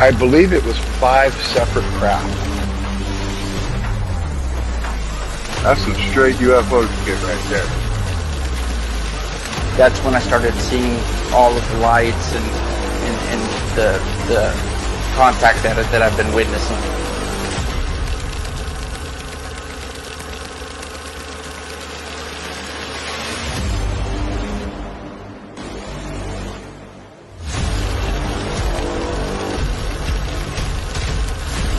I believe it was 5 separate craft. That's some straight UFO shit right there. That's when I started seeing all of the lights and the contact that I've been witnessing.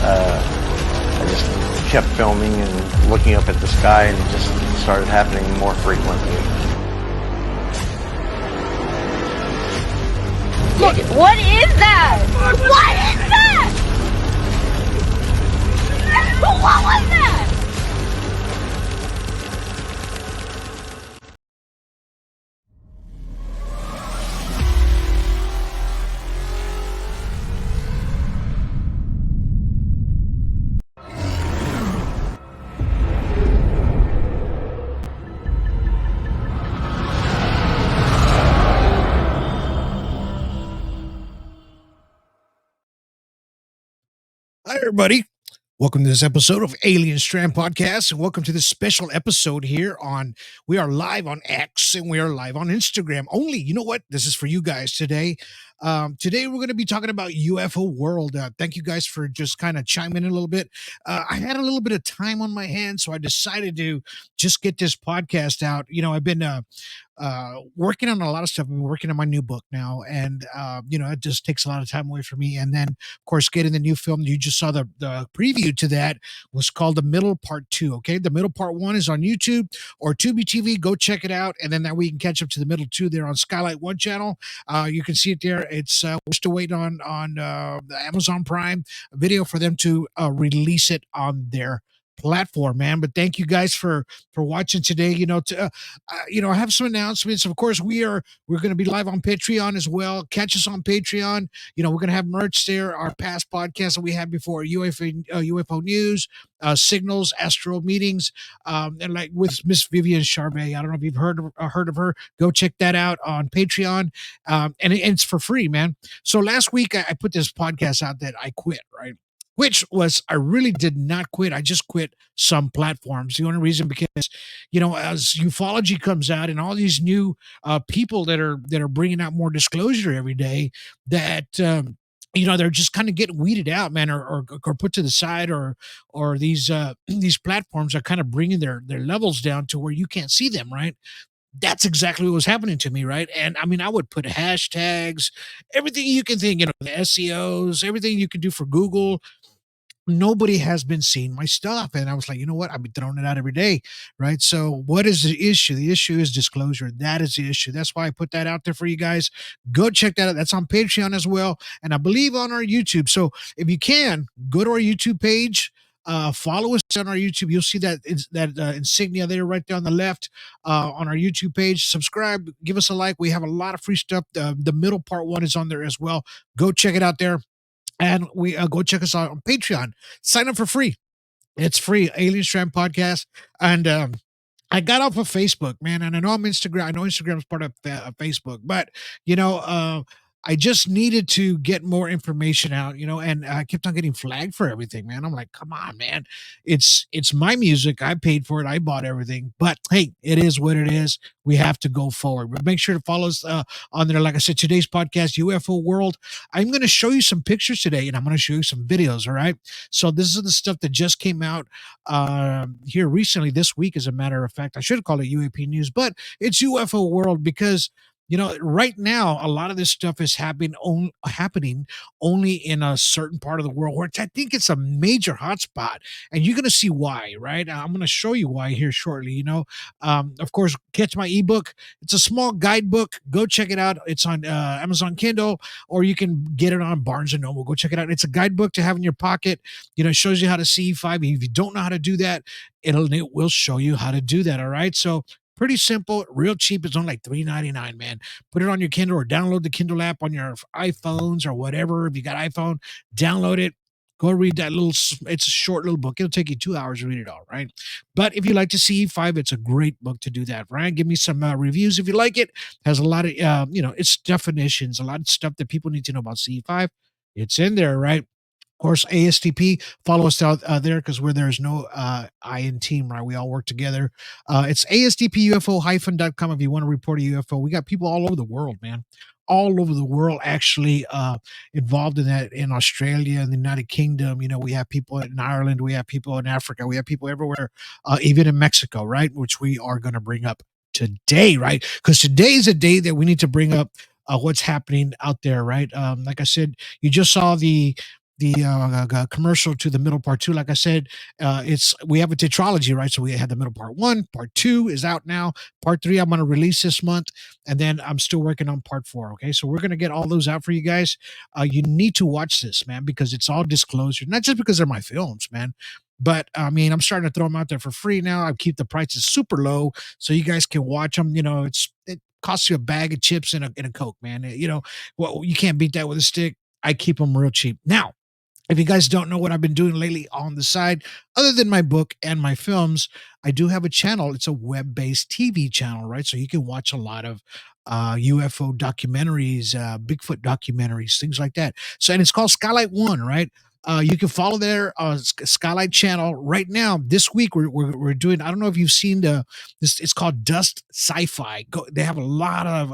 I just kept filming and looking up at the sky, and it just started happening more frequently. Look, what is that? What is that? What was that? Hi, everybody. Welcome to this episode of Alien Strand Podcast, and welcome to this special episode here on. We are live on X and we are live on Instagram only. You know what? This is for you guys today. Today we're going to be talking about UFO World. Thank you guys for just kind of chiming in a little bit. I had a little bit of time on my hands, so I decided to just get this podcast out. You know, I've been working on a lot of stuff. I've been working on my new book now, and it just takes a lot of time away from me. And then, of course, getting the new film. You just saw the preview to that was called The Middle Part 2. Okay, the middle part 1 is on YouTube or Tubi TV. Go check it out, and then that way you can catch up to the middle 2 there on Skylight One channel. You can see it there. It's we're still waiting on the Amazon Prime Video for them to release it on their platform, man. But thank you guys for watching today. I have some announcements. Of course, we're going to be live on Patreon as well. Catch us on Patreon. We're going to have merch there. Our past podcasts that we had before, UFO news, signals, astro meetings, and like with Miss Vivian Charvet. I don't know if you've heard of her. Go check that out on Patreon, and it's for free, man. So last week I put this podcast out that I quit, right? Which was, I really did not quit. I just quit some platforms. The only reason because, as ufology comes out and all these new people that are bringing out more disclosure every day, that they're just kind of getting weeded out, man, or put to the side, or these these platforms are kind of bringing their levels down to where you can't see them, right? That's exactly what was happening to me, right? And I mean, I would put hashtags, everything you can think, the SEOs, everything you can do for Google. Nobody has been seeing my stuff. And I was like, you know what? I've been throwing it out every day. Right. So what is the issue? The issue is disclosure. That is the issue. That's why I put that out there for you guys. Go check that out. That's on Patreon as well. And I believe on our YouTube. So if you can, go to our YouTube page. Follow us on our YouTube. You'll see that insignia there right there on the left on our YouTube page. Subscribe. Give us a like. We have a lot of free stuff. The middle part 1 is on there as well. Go check it out there. And we go check us out on Patreon. Sign up for free. It's free. Alien Strand Podcast. And I got off of Facebook, man. And I know I'm Instagram. I know Instagram is part of Facebook. But, I just needed to get more information out, and I kept on getting flagged for everything, man. I'm like, come on, man. It's my music. I paid for it. I bought everything. But hey, it is what it is. We have to go forward. But make sure to follow us on there. Like I said, today's podcast, UFO World. I'm going to show you some pictures today, and I'm going to show you some videos, all right? So this is the stuff that just came out here recently, this week, as a matter of fact. I should call it UAP News, but it's UFO World because right now, a lot of this stuff is happening only in a certain part of the world, which I think it's a major hotspot. And you're going to see why, right? I'm going to show you why here shortly. Of course, catch my ebook. It's a small guidebook. Go check it out. It's on Amazon Kindle, or you can get it on Barnes and Noble. Go check it out. It's a guidebook to have in your pocket. It shows you how to see E5. If you don't know how to do that, it will show you how to do that. All right. So pretty simple, real cheap. It's only like $3.99, man. Put it on your Kindle or download the Kindle app on your iPhones or whatever. If you got iPhone, download it. Go read that it's a short little book. It'll take you 2 hours to read it all, right? But if you like to see E5, it's a great book to do that, right? Give me some reviews if you like it. Has a lot of, its definitions, a lot of stuff that people need to know about CE5. It's in there, right? Of course, ASTP, follow us out there because where there's no I in team, right? We all work together. It's ASTPUFO-.com if you want to report a UFO. We got people all over the world, man. All over the world actually involved in that, in Australia and the United Kingdom. You know, we have people in Ireland, we have people in Africa, we have people everywhere, even in Mexico, right? Which we are going to bring up today, right? Because today is a day that we need to bring up what's happening out there, right? Like I said, you just saw the commercial to the middle part two. Like I said, it's we have a tetralogy, right? So we had the middle part one, part two is out now. Part three, I'm going to release this month, and then I'm still working on part four. Okay, so we're going to get all those out for you guys. You need to watch this, man, because it's all disclosure, not just because they're my films, man. But I mean, I'm starting to throw them out there for free now. I keep the prices super low so you guys can watch them. You know, it costs you a bag of chips and a Coke, man. You know, well, you can't beat that with a stick. I keep them real cheap. Now, if you guys don't know what I've been doing lately on the side, other than my book and my films, I do have a channel. It's a web-based TV channel, right? So you can watch a lot of UFO documentaries, Bigfoot documentaries, things like that. So, and it's called Skylight One, right? You can follow their Skylight channel right now. This week we're doing. I don't know if you've seen this. It's called Dust Sci-Fi. They have a lot of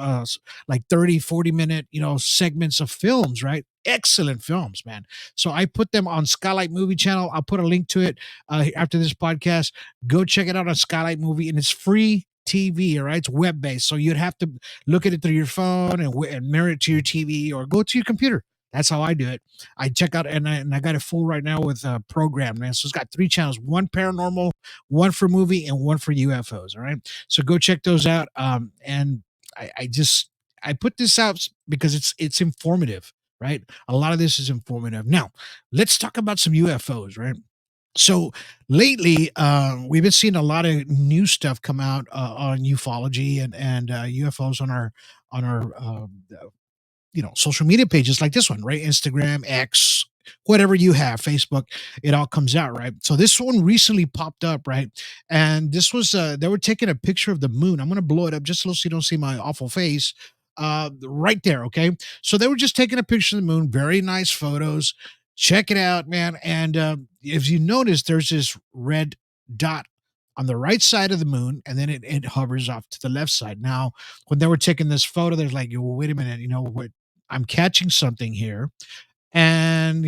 like 30-40 minute segments of films, right? Excellent films, man. So I put them on Skylight Movie Channel. I'll put a link to it after this podcast. Go check it out on Skylight Movie, and it's free TV. All right, it's web based, so you'd have to look at it through your phone and mirror it to your TV or go to your computer. That's how I do it. I check out and I got it full right now with program, man. So it's got three channels: one paranormal, one for movie, and one for UFOs. All right, so go check those out. And I put this out because it's informative, right? A lot of this is informative. Now, let's talk about some UFOs, right? So lately, we've been seeing a lot of new stuff come out on ufology and UFOs on our social media pages like this one, right? Instagram, X, whatever you have, Facebook, it all comes out, right? So this one recently popped up, right? And this was they were taking a picture of the moon. I'm gonna blow it up just so you don't see my awful face. Right there, okay. So they were just taking a picture of the moon, very nice photos. Check it out, man. And if you notice, there's this red dot on the right side of the moon, and then it hovers off to the left side. Now, when they were taking this photo, they're like, well, wait a minute, what I'm catching something here. And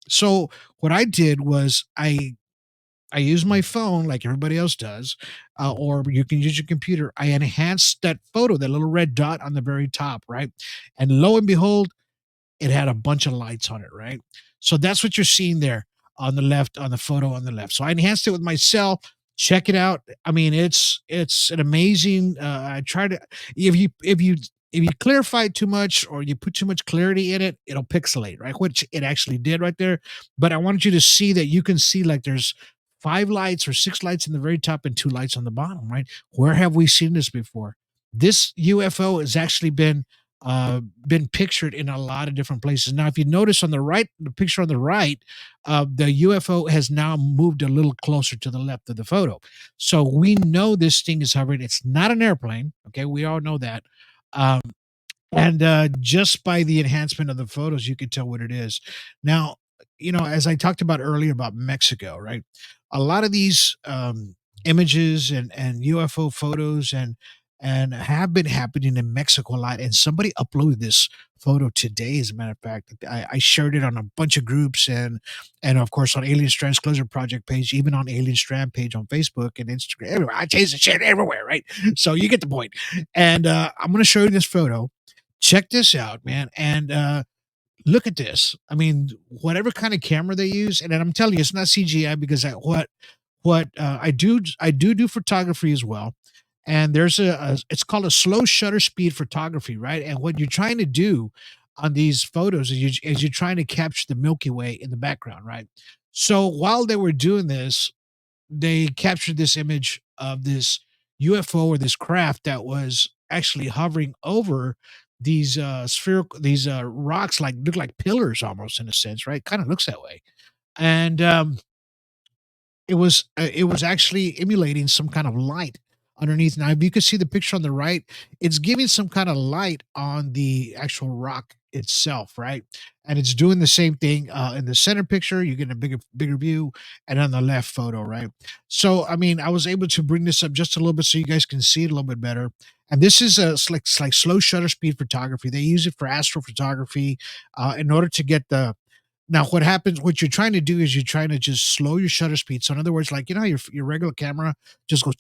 so what I did was I use my phone like everybody else does, or you can use your computer. I enhanced that photo, that little red dot on the very top, right? And lo and behold, it had a bunch of lights on it, right? So that's what you're seeing there on the left, on the photo on the left. So I enhanced it with my cell. Check it out. I mean, it's an amazing. I try to if you clarify it too much or you put too much clarity in it, it'll pixelate, right? Which it actually did right there. But I wanted you to see that you can see like there's five lights or six lights in the very top and two lights on the bottom, right? Where have we seen this before? This UFO has actually been pictured in a lot of different places. Now, if you notice on the right, the picture on the right, the UFO has now moved a little closer to the left of the photo. So we know this thing is hovering. It's not an airplane. Okay. We all know that. Um, and just by the enhancement of the photos, you could tell what it is. Now, as I talked about earlier about Mexico, right? A lot of these images and UFO photos and have been happening in Mexico a lot. And somebody uploaded this photo today, as a matter of fact. I shared it on a bunch of groups and of course on Alien Strand's Closure Project page, even on Alien Strand page on Facebook and Instagram. Everywhere. I chase the shit everywhere, right? So you get the point. And I'm going to show you this photo. Check this out, man. And look at this. I mean, whatever kind of camera they use, and I'm telling you, it's not CGI because I do photography as well. And there's it's called a slow shutter speed photography, right? And what you're trying to do on these photos is you're trying to capture the Milky Way in the background, right? So while they were doing this, they captured this image of this UFO or this craft that was actually hovering over these spherical rocks, like look like pillars almost in a sense, right? Kind of looks that way. And it was actually emulating some kind of light underneath. Now, if you can see the picture on the right, it's giving some kind of light on the actual rock itself, right? And it's doing the same thing in the center picture. You get a bigger view, and on the left photo, right? So, I mean, I was able to bring this up just a little bit so you guys can see it a little bit better. And this is it's like slow shutter speed photography. They use it for astrophotography in order to get the now, what happens, what you're trying to do is you're trying to just slow your shutter speed. So in other words, like, you know, your regular camera just goes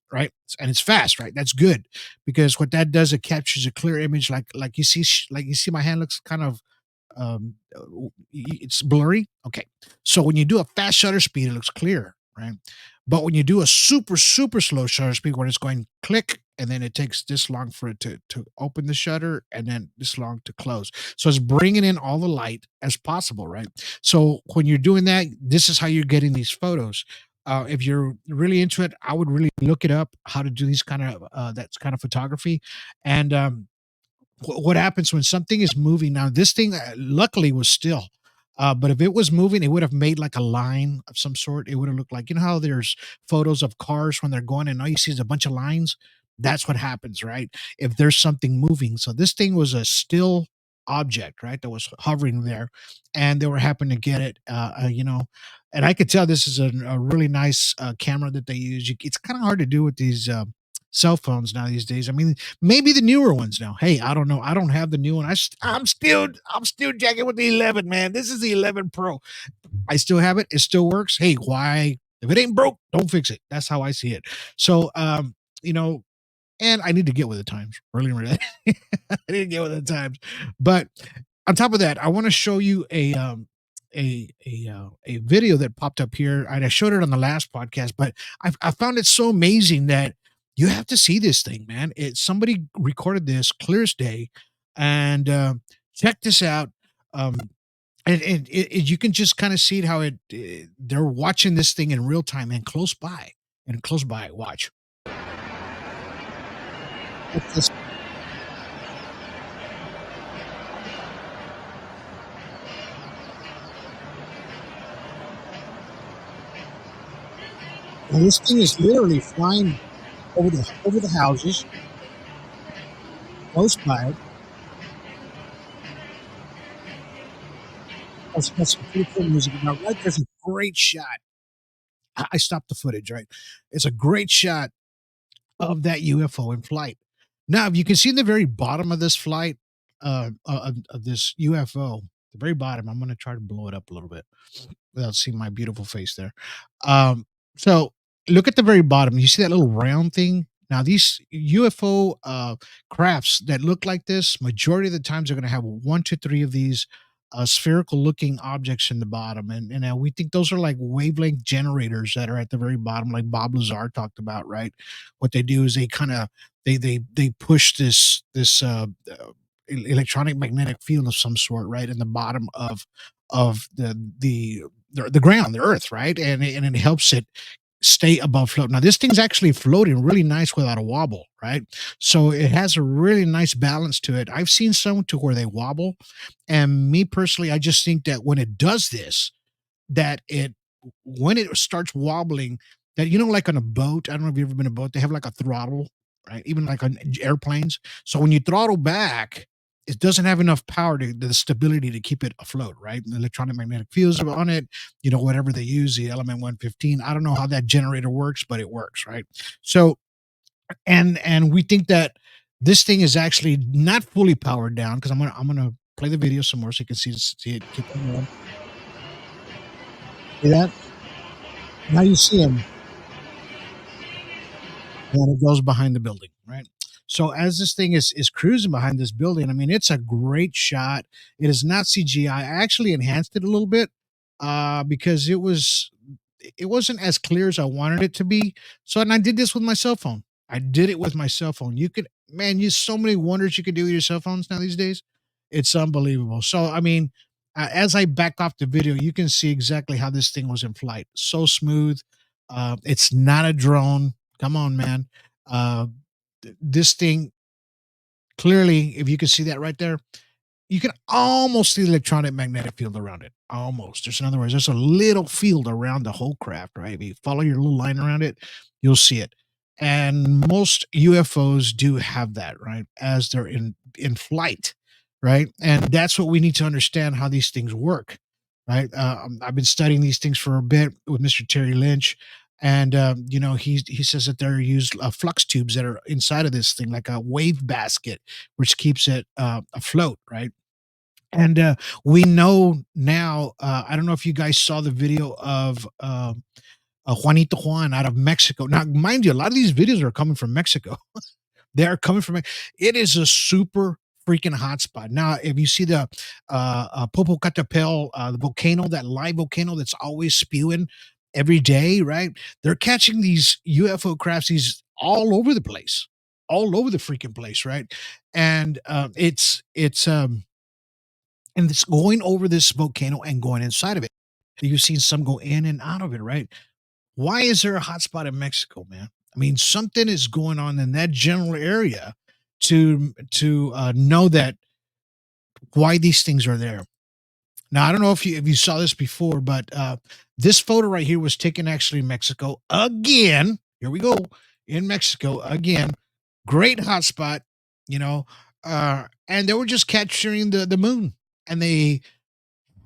right, and it's fast, right? That's good because what that does, it captures a clear image, like you see, like you see, my hand looks kind of it's blurry. Okay, so when you do a fast shutter speed, it looks clear, right? But when you do a super slow shutter speed, when it's going click, and then it takes this long for it to open the shutter, and then this long to close. So it's bringing in all the light as possible, right? So when you're doing that, this is how you're getting these photos. If you're really into it, I would really look it up how to do these kind of that's kind of photography, and what happens when something is moving. Now this thing luckily was still, but if it was moving it would have made like a line of some sort. It would have looked like, you know how there's photos of cars when they're going and all you see is a bunch of lines. That's what happens, right? If there's something moving. So this thing was a still object, right, that was hovering there, and they were happening to get it, you know. And I could tell this is a really nice camera that they use. It's kind of hard to do with these cell phones now these days. I mean, maybe the newer ones now. Hey, I don't know. I don't have the new one. I'm still jacking with the 11, man. This is the 11 Pro. I still have it. It still works. Hey, why? If it ain't broke, don't fix it. That's how I see it. So, you know, and I need to get with the times. Really, really. I need to get with the times. But on top of that, I want to show you a video that popped up here. And I showed it on the last podcast, but I found it so amazing that you have to see this thing, man. It somebody recorded this clear as day, and check this out. Um, you can just kind of see it how they're watching this thing in real time and close by and close by. Watch. This, now this thing is literally flying over the houses close by. That's some pretty cool music. Now, right there's a great shot. I stopped the footage, right? It's a great shot of that UFO in flight. Now, if you can see in the very bottom of this flight, of this UFO, the very bottom, I'm going to try to blow it up a little bit without seeing my beautiful face there. Um, so look at the very bottom. You see that little round thing? Now, these UFO crafts that look like this, majority of the times, are going to have one to three of these spherical looking objects in the bottom. And we think those are like wavelength generators that are at the very bottom, like Bob Lazar talked about, right? What they do is they kind of, they push this electronic magnetic field of some sort, right, in the bottom of the ground, the earth, right? And it helps it stay above float. Now this thing's actually floating really nice without a wobble, right? So it has a really nice balance to it. I've seen some to where they wobble, and me personally, I just think that when it does this, that it when it starts wobbling, that, you know, like on a boat, I don't know if you've ever been on a boat, they have like a throttle, right? Even like on airplanes. So when you throttle back, it doesn't have enough power to the stability to keep it afloat, right? The electronic magnetic fields are on it, you know, whatever they use, the element 115. I don't know how that generator works, but it works, right? So and we think that this thing is actually not fully powered down, because I'm gonna play the video some more so you can see it kicking on. See that? Now you see him, and it goes behind the building, right? So as this thing is cruising behind this building, I mean, it's a great shot. It is not CGI. I actually enhanced it a little bit because it wasn't as clear as I wanted it to be. So, and I did this with my cell phone. I did it with my cell phone. You could, man, use so many wonders you can do with your cell phones now these days. It's unbelievable. So, I mean, as I back off the video, you can see exactly how this thing was in flight. So smooth. It's not a drone. Come on, man. Uh, this thing clearly, if you can see that right there, you can almost see the electronic magnetic field around it. Almost. There's, in other words, there's a little field around the whole craft, right? If you follow your little line around it, you'll see it. And most UFOs do have that, right? As they're in flight. right? And that's what we need to understand how these things work, right? I've been studying these things for a bit with Mr. Terry Lynch, and he says that there are used flux tubes that are inside of this thing, like a wave basket, which keeps it afloat, right? And we know now. I don't know if you guys saw the video of Juanito Juan out of Mexico. Now, mind you, a lot of these videos are coming from Mexico. They are coming from it. It is a super freaking hotspot. Now, if you see the Popocatépetl, the volcano, that live volcano that's always spewing every day, right? They're catching these UFO crafts, these all over the place, all over the freaking place, right? And and it's going over this volcano and going inside of it. You've seen some go in and out of it, right? Why is there a hotspot in Mexico, man? I mean, something is going on in that general area to know that why these things are there. Now, I don't know if you saw this before, but this photo right here was taken actually in Mexico again. Here we go in Mexico again. Great hotspot, you know, and they were just capturing the moon, and they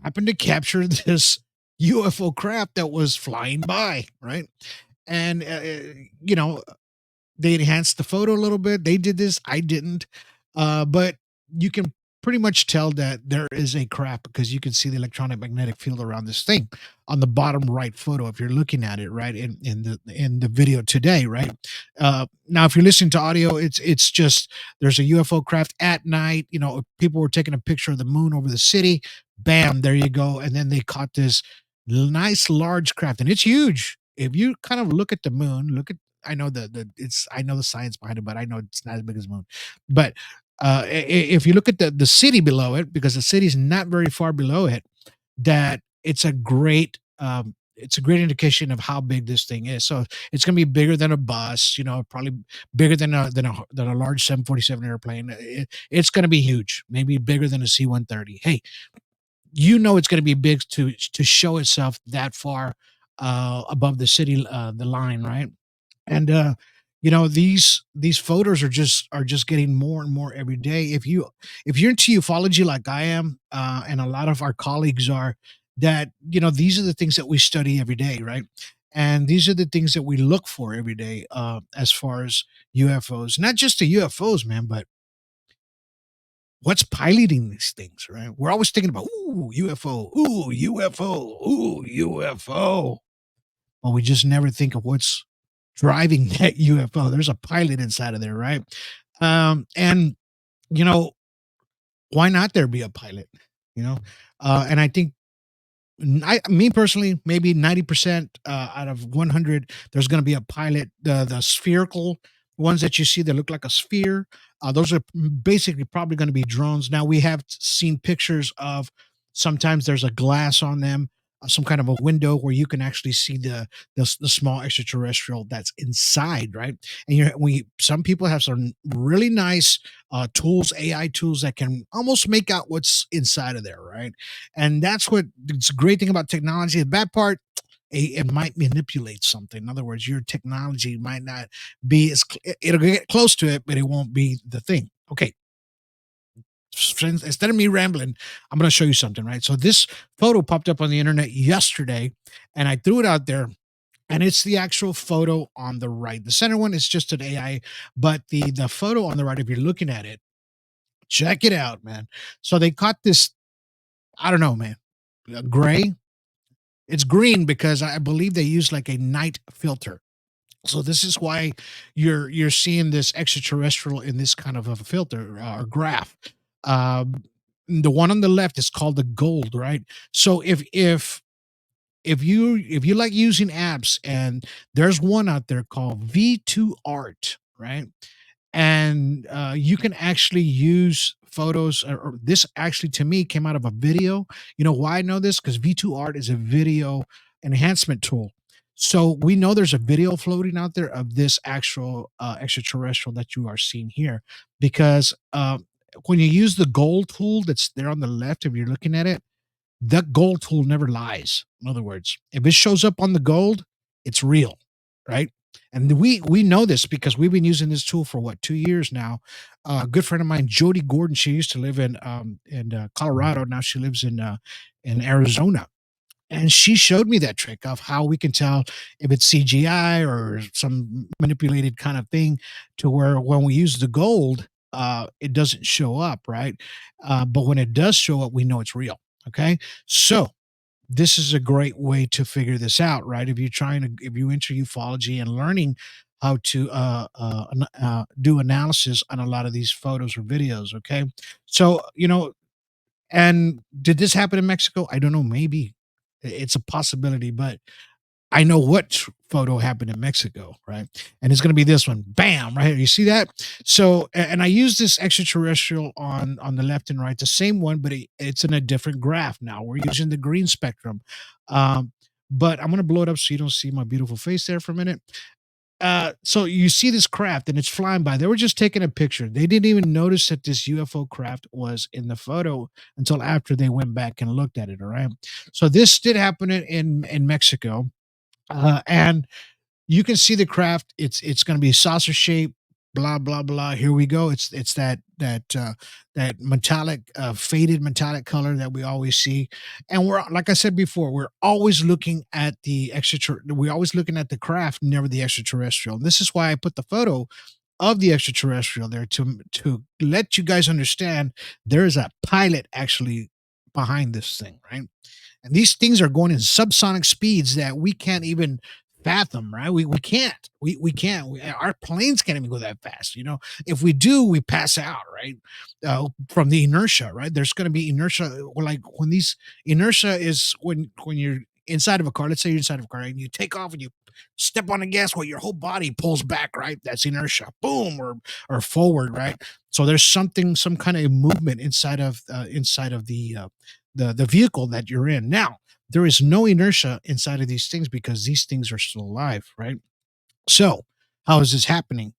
happened to capture this UFO craft that was flying by, right? And you know, they enhanced the photo a little bit. They did this, I didn't. But you can pretty much tell that there is a craft because you can see the electronic magnetic field around this thing on the bottom right photo if you're looking at it right in the video today, right? Now if you're listening to audio, it's just there's a UFO craft at night. You know, people were taking a picture of the moon over the city. Bam, there you go. And then they caught this nice large craft, and it's huge. If you kind of look at the moon, look at I know I know the science behind it, but I know it's not as big as the moon. But if you look at the city below it, because the city is not very far below it, that it's a great indication of how big this thing is. So it's going to be bigger than a bus, you know, probably bigger than a large 747 airplane. It's going to be huge, maybe bigger than a C-130. Hey, you know it's going to be big to show itself that far above the city, the line, right? And these photos are just getting more and more every day. If you're into ufology like I am, and a lot of our colleagues are, that these are the things that we study every day, right? And these are the things that we look for every day, as far as UFOs, not just the UFOs, man, but what's piloting these things, right? We're always thinking about, ooh, UFO, ooh, UFO, ooh, UFO. Well, we just never think of what's driving that UFO. There's a pilot inside of there, right? And you know, why not there be a pilot? You know, and I think me personally, maybe 90% out of 100, there's going to be a pilot. The spherical ones that you see that look like a sphere, those are basically probably going to be drones. Now we have seen pictures of sometimes there's a glass on them, some kind of a window where you can actually see the small extraterrestrial that's inside, right? And we some people have some really nice tools, AI tools that can almost make out what's inside of there, right? And that's what it's a great thing about technology. The bad part, it might manipulate something. In other words, your technology might not be it'll get close to it, but it won't be the thing. Okay. Friends, instead of me rambling, I'm going to show you something, right? So this photo popped up on the internet yesterday, and I threw it out there, and it's the actual photo on the right. The center one is just an AI, but the photo on the right, if you're looking at it, check it out, man. So they caught this, I don't know, man, gray. It's green because I believe they use like a night filter. So this is why you're seeing this extraterrestrial in this kind of a filter or graph. Um, the one on the left is called the gold, right? So if you like using apps, and there's one out there called V2 Art, right? And you can actually use photos, or this actually to me came out of a video. You know why I know this? Because V2 Art is a video enhancement tool. So we know there's a video floating out there of this actual extraterrestrial that you are seeing here, because when you use the gold tool that's there on the left, if you're looking at it, that gold tool never lies. In other words, if it shows up on the gold, it's real, right? And we know this because we've been using this tool for what, 2 years now. A good friend of mine, Jody Gordon, she used to live in Colorado. Now she lives in Arizona, and she showed me that trick of how we can tell if it's CGI or some manipulated kind of thing, to where when we use the gold, it doesn't show up, right? But when it does show up, we know it's real. Okay, so this is a great way to figure this out, right? If you enter ufology and learning how to do analysis on a lot of these photos or videos. Okay, so and did this happen in Mexico? I don't know. Maybe it's a possibility, but I know what photo happened in Mexico, right? And it's going to be this one. Bam, right here. You see that? So, and I use this extraterrestrial on the left and right, the same one, but it's in a different graph now. We're using the green spectrum. Um, but I'm going to blow it up so you don't see my beautiful face there for a minute. So you see this craft and it's flying by. They were just taking a picture. They didn't even notice that this UFO craft was in the photo until after they went back and looked at it. All right. So this did happen in Mexico, and you can see the craft. It's going to be saucer shape. Blah blah blah. Here we go. It's that metallic, faded metallic color that we always see. And we're, like I said before, we're always looking at the extra. We're always looking at the craft, never the extraterrestrial. And this is why I put the photo of the extraterrestrial there to let you guys understand there is a pilot actually behind this thing, right? And these things are going in subsonic speeds that we can't even fathom, right? We can't. We can't. Our planes can't even go that fast. If we do, we pass out, right? From the inertia, right? There's going to be inertia. Like when these inertia is when you're inside of a car. Let's say you're inside of a car and you take off and you step on the gas, well, your whole body pulls back, right? That's inertia. Boom, or forward, right? So there's some kind of movement inside of the vehicle that you're in. Now, there is no inertia inside of these things because these things are still alive, right? So, how is this happening?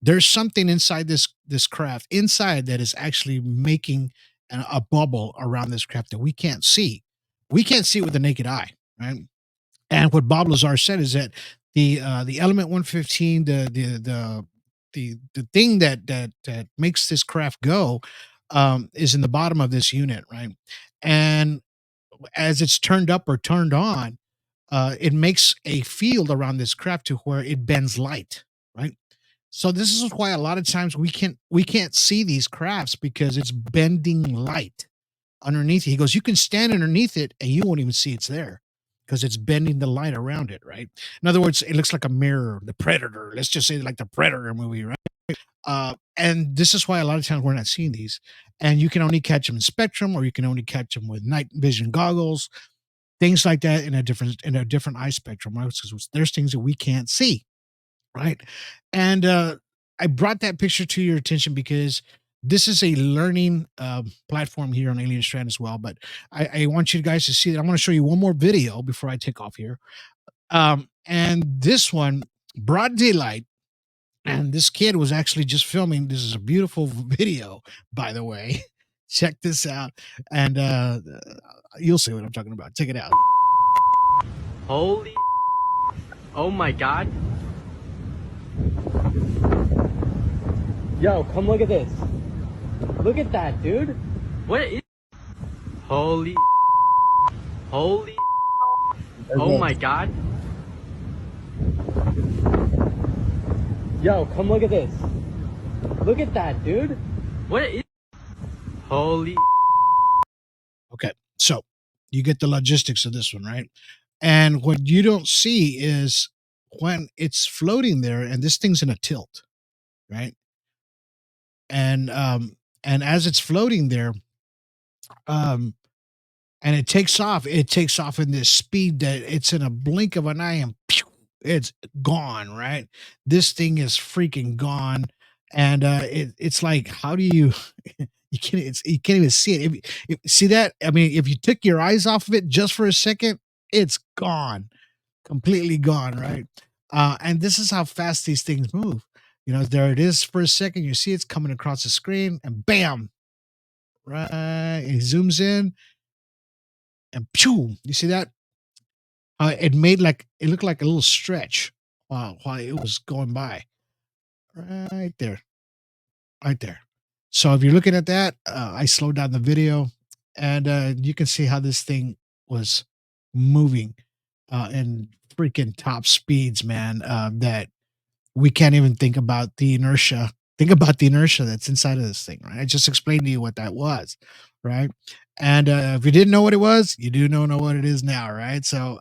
There's something inside this craft inside that is actually making a bubble around this craft that we can't see. We can't see with the naked eye, right? And what Bob Lazar said is that the element 115, the thing that makes this craft go, is in the bottom of this unit, right? And as it's turned up or turned on, it makes a field around this craft to where it bends light, right? So this is why a lot of times we can't see these crafts because it's bending light underneath it. He goes, you can stand underneath it and you won't even see it's there because it's bending the light around it, right? In other words, it looks like a mirror, the Predator. Let's just say like the Predator movie, right? And this is why a lot of times we're not seeing these. And you can only catch them in spectrum, or you can only catch them with night vision goggles, things like that in a different eye spectrum, right? Because there's things that we can't see, right? And I brought that picture to your attention because this is a learning platform here on Alien Strand as well. But I want you guys to see that. I want to show you one more video before I take off here. And this one, broad daylight. And this kid was actually just filming. This is a beautiful video, by the way. Check this out. And you'll see what I'm talking about. Check it out. Holy. Oh my god. Yo, come look at this. Look at that, dude. What is. Holy. Holy. Oh my god. Yo, come look at this. Look at that, dude. What is. Holy. Okay. So you get the logistics of this one, right? And what you don't see is when it's floating there and this thing's in a tilt, right? And as it's floating there, um, and it takes off in this speed that it's in a blink of an eye and pew, it's gone, right? This thing is freaking gone. And it's like, how do you you can't even see it. If see that, I mean, if you took your eyes off of it just for a second, it's gone, completely gone, right? And this is how fast these things move. There it is for a second. You see it's coming across the screen, and bam, right? It zooms in, and pew! You see that? It looked like a little stretch while it was going by. Right there, right there. So if you're looking at that, I slowed down the video, and you can see how this thing was moving in freaking top speeds, man. That we can't even think about the inertia. Think about the inertia that's inside of this thing, right? I just explained to you what that was, right? And if you didn't know what it was, you do know what it is now, right? So,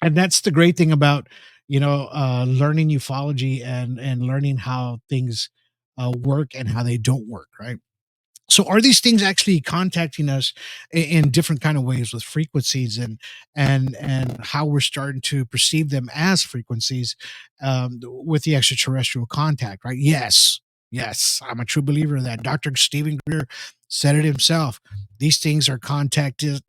and that's the great thing about learning ufology and learning how things work and how they don't work, right? So are these things actually contacting us in different kind of ways with frequencies and how we're starting to perceive them as frequencies with the extraterrestrial contact, right? Yes, I'm a true believer in that. Dr. Stephen Greer said it himself. These things are contacting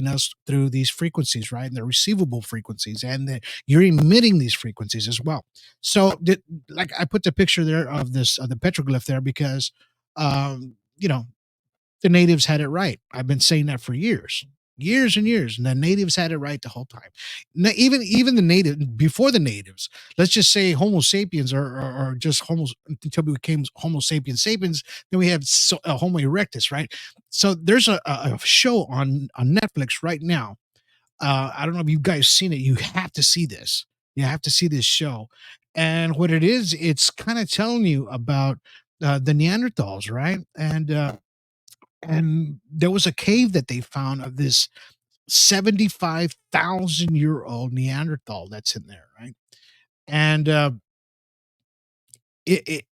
us through these frequencies, right? And they're receivable frequencies, and you're emitting these frequencies as well. So, like I put the picture there of this of the petroglyph there because the natives had it right. I've been saying that for years and years, and the natives had it right the whole time. Even the native before the natives, let's just say Homo sapiens or just Homo until we became Homo sapiens sapiens. Then we have Homo erectus, right? So there's a show on Netflix right now. I don't know if you guys seen it. You have to see this. You have to see this show. And what it is, it's kind of telling you about the Neanderthals, right? And there was a cave that they found of this 75,000-year-old Neanderthal that's in there, right? And it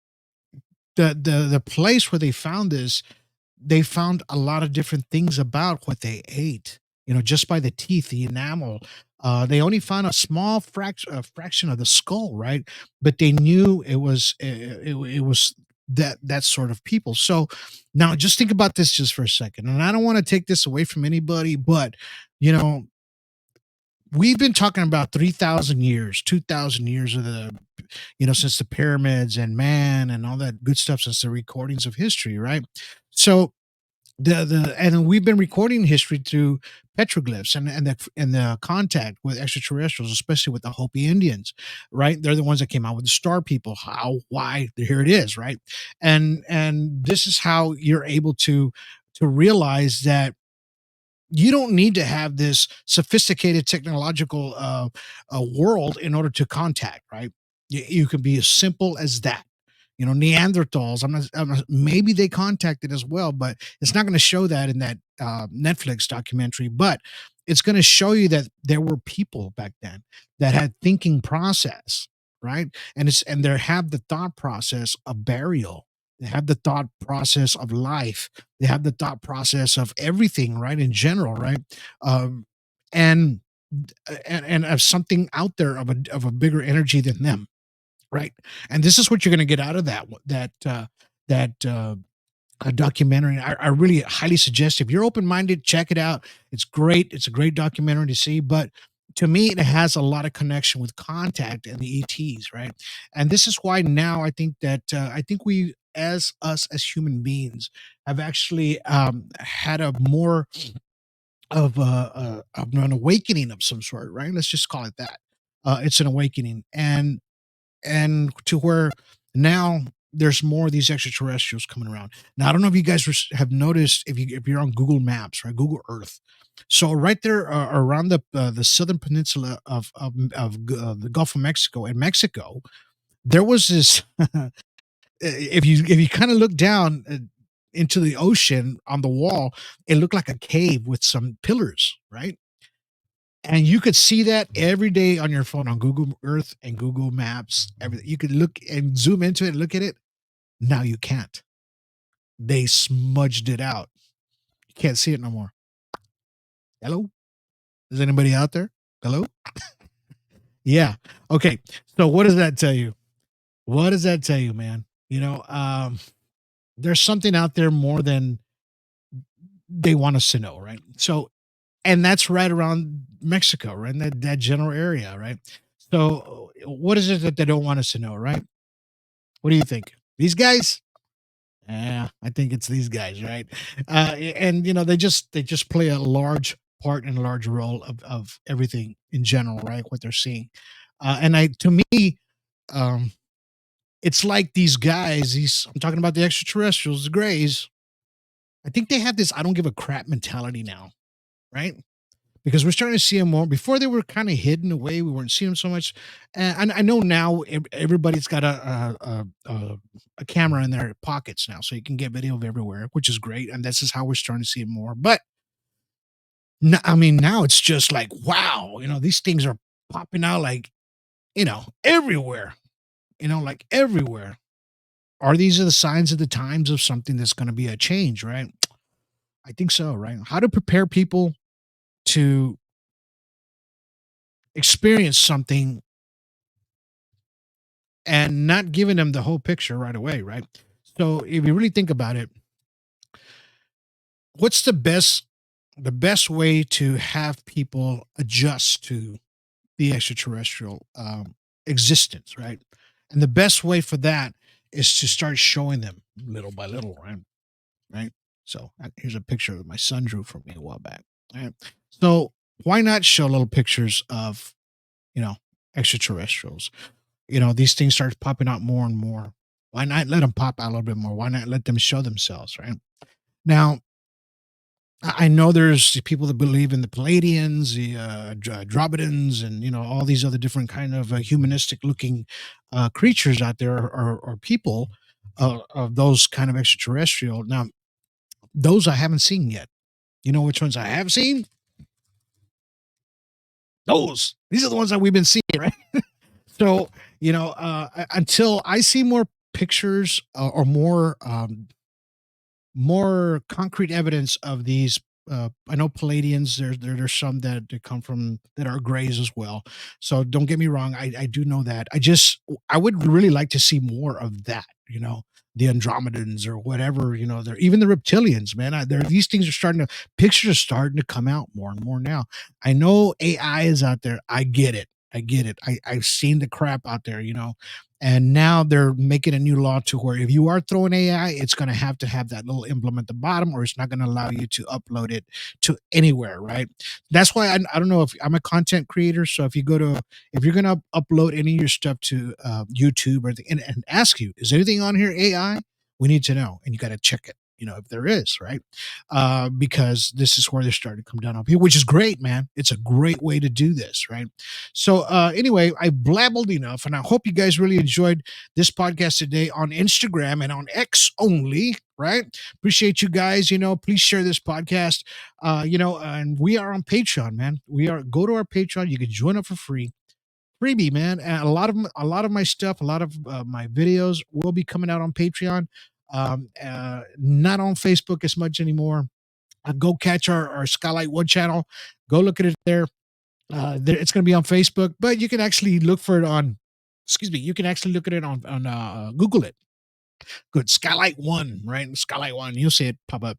the place where they found this, they found a lot of different things about what they ate. Just by the teeth, the enamel. They only found a small fraction of the skull, right? But they knew it was that sort of people. So now, just think about this just for a second, and I don't want to take this away from anybody, but you know, we've been talking about 3,000 years, 2,000 years of since the pyramids and man and all that good stuff since the recordings of history, right? So and we've been recording history through petroglyphs and the contact with extraterrestrials, especially with the Hopi Indians, right? They're the ones that came out with the star people. How, why? Here it is, right? And this is how you're able to realize that you don't need to have this sophisticated technological world in order to contact, right? You can be as simple as that. Neanderthals. Maybe they contacted as well, but it's not going to show that in that Netflix documentary. But it's going to show you that there were people back then that had thinking process, right? And they have the thought process of burial. They have the thought process of life. They have the thought process of everything, right? In general, right? Um, and and of something out there of a bigger energy than them, right? And this is what you're going to get out of that a documentary. I really highly suggest, if you're open minded, check it out. It's great. It's a great documentary to see. But to me, it has a lot of connection with contact and the ETs, right? And this is why now I think we, as us as human beings, have actually had a more of an awakening of some sort, right? Let's just call it that. It's an awakening, and to where now there's more of these extraterrestrials coming around. Now, I don't know if you guys have noticed, if you're on Google Maps, right, Google Earth. So right there around the southern peninsula of the Gulf of Mexico and Mexico, there was this. If you kind of look down into the ocean on the wall, it looked like a cave with some pillars, right? And you could see that every day on your phone on Google Earth and Google Maps. Everything you could look and zoom into it and look at it. Now you can't. They smudged it out. You can't see it no more. Hello? Is anybody out there? Hello? Yeah. Okay. So what does that tell you? What does that tell you, man? There's something out there more than they want us to know, right? So, and that's right around Mexico, right? In that general area, right? So, what is it that they don't want us to know, right? What do you think? These guys? Yeah, I think it's these guys, right? And they just play a large part and a large role of everything in general, right? What they're seeing. To me, um, it's like these guys. I'm talking about the extraterrestrials, the Greys. I think they have this "I don't give a crap" mentality now, right? Because we're starting to see them more. Before they were kind of hidden away, we weren't seeing them so much. And I know now everybody's got a camera in their pockets now, so you can get video of everywhere, which is great. And this is how we're starting to see it more. But I mean, now it's just like, wow, these things are popping out like, everywhere, like everywhere. Are these are the signs of the times of something that's going to be a change, right? I think so, right? How to prepare people to experience something and not giving them the whole picture right away, right? So if you really think about it, what's the best way to have people adjust to the extraterrestrial existence, right? And the best way for that is to start showing them little by little, right? Right. So here's a picture that my son drew for me a while back. Right. So why not show little pictures of, you know, extraterrestrials? These things start popping out more and more. Why not let them pop out a little bit more? Why not let them show themselves? Right. Now, I know there's people that believe in the Palladians, the Drobodans, and all these other different kind of humanistic looking creatures out there, or people of those kind of extraterrestrial. Now, those I haven't seen yet. You know which ones I have seen? Those. These are the ones that we've been seeing, right? So, until I see more pictures or more concrete evidence of these. I know Palladians. There's some that come from that are grays as well. So don't get me wrong. I do know that. I would really like to see more of that. The Andromedans or whatever. They're even the reptilians. Man, these things are starting to pictures are starting to come out more and more now. I know AI is out there. I get it. I get it. I've seen the crap out there. And now they're making a new law to where if you are throwing AI, it's going to have that little emblem at the bottom, or it's not going to allow you to upload it to anywhere, right? That's why I don't know if I'm a content creator. So if you're going to upload any of your stuff to YouTube or anything, and ask you, is anything on here AI? We need to know, and you got to check it. If there is, right? Because this is where they're starting to come down on people, which is great, man. It's a great way to do this, right? So anyway, I blabbled enough, and I hope you guys really enjoyed this podcast today on Instagram and on X only, right? Appreciate you guys. Please share this podcast. And we are on Patreon, man. Go to our Patreon. You can join up for free. Freebie, man. And a lot of my stuff, a lot of my videos will be coming out on Patreon. Not on Facebook as much anymore. Go catch our Skylight One channel. Go look at it there. It's going to be on Facebook, but you can actually look for it on. Excuse me. You can actually look at it on Google it. Good Skylight One, right? Skylight One. You'll see it pop up.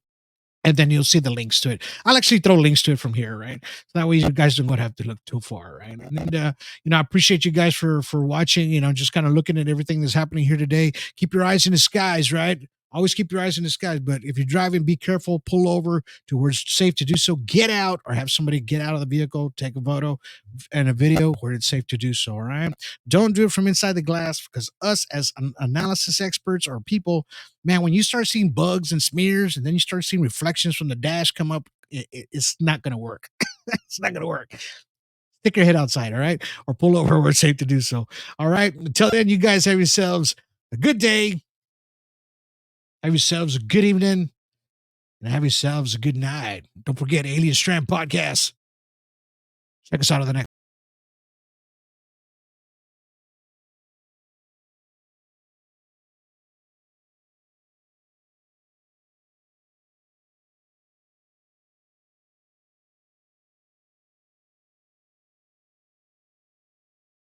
And then you'll see the links to it. I'll actually throw links to it from here, right? So that way you guys don't have to look too far, right? And I appreciate you guys for watching. Just kind of looking at everything that's happening here today. Keep your eyes in the skies, right? Always keep your eyes in the skies. But if you're driving, be careful. Pull over to where it's safe to do so. Get out, or have somebody get out of the vehicle, take a photo and a video where it's safe to do so. All right. Don't do it from inside the glass, because us as analysis experts or people, man, when you start seeing bugs and smears, and then you start seeing reflections from the dash come up, it's not going to work. It's not going to work. Stick your head outside, all right? Or pull over where it's safe to do so. All right. Until then, you guys have yourselves a good day. Have yourselves a good evening. And have yourselves a good night. Don't forget Alien Strand Podcast. Check us out on the next.